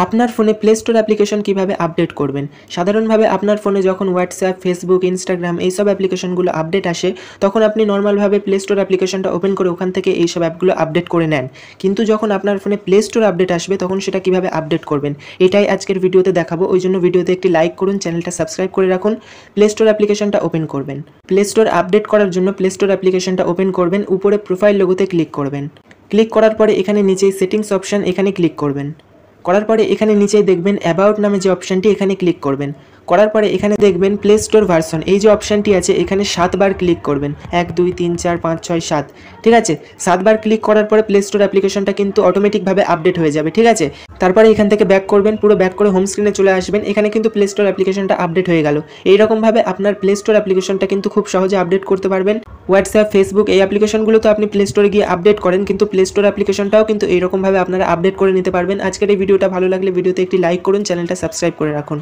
আপনার ফোনে play store application কিভাবে আপডেট করবেন। সাধারণভাবে আপনার ফোনে যখন হোয়াটসঅ্যাপ, ফেসবুক, ইনস্টাগ্রাম এইসব অ্যাপ্লিকেশনগুলো আপডেট আসে, তখন আপনি নর্মালভাবে প্লে স্টোর অ্যাপ্লিকেশনটা ওপেন করে ওখান থেকে এইসব অ্যাপগুলো আপডেট করে নেন। কিন্তু যখন আপনার ফোনে প্লে স্টোর আপডেট আসবে তখন সেটা কিভাবে আপডেট করবেন, এটাই আজকের ভিডিওতে দেখাবো। ওই জন্য ভিডিওতে একটি লাইক করুন, চ্যানেলটা সাবস্ক্রাইব করে রাখুন। প্লে স্টোর অ্যাপ্লিকেশনটা ওপেন করবেন। প্লে স্টোর আপডেট করার জন্য প্লে স্টোর অ্যাপ্লিকেশনটা ওপেন করবেন, উপরে প্রোফাইল লোগোতে ক্লিক করবেন। ক্লিক করার পরে এখানে নিচেই সেটিংস অপশন, এখানে ক্লিক করবেন। করার পরে এখানে নিচেই দেখবেন অ্যাবাউট নামে যে অপশানটি, এখানে ক্লিক করবেন। করার পরে এখানে দেখবেন প্লে স্টোর ভার্সন, এই যে অপশানটি আছে এখানে 7 বার ক্লিক করবেন। 1 2 3 4 5 6 7, ঠিক আছে। 7 বার ক্লিক করার পরে প্লে স্টোর অ্যাপ্লিকেশনটা কিন্তু অটোমেটিকভাবে আপডেট হয়ে যাবে, ঠিক আছে। তারপরে এখান থেকে ব্যাক করবেন, পুরো ব্যাক করে হোম স্ক্রিনে চলে আসবেন। এখানে কিন্তু প্লে স্টোর অ্যাপ্লিকেশনটা আপডেট হয়ে গেল। এইরকমভাবে আপনার প্লে স্টোর অ্যাপ্লিকেশনটা কিন্তু খুব সহজে আপডেট করতে পারবেন। হোয়াটসঅ্যাপ, ফেসবুক এই অ্যাপ্লিকেশনগুলো তো আপনি প্লে স্টোরে গিয়ে আপডেট করেন, কিন্তু প্লে স্টোর অ্যাপ্লিকেশনটাও কিন্তু এইরকমভাবে আপনারা আপডেট করে নিতে পারবেন। আজকের এই ভিডিওটা ভালো লাগলে ভিডিওতে একটি লাইক করুন, চ্যানেলটা সাবস্ক্রাইব করে রাখুন।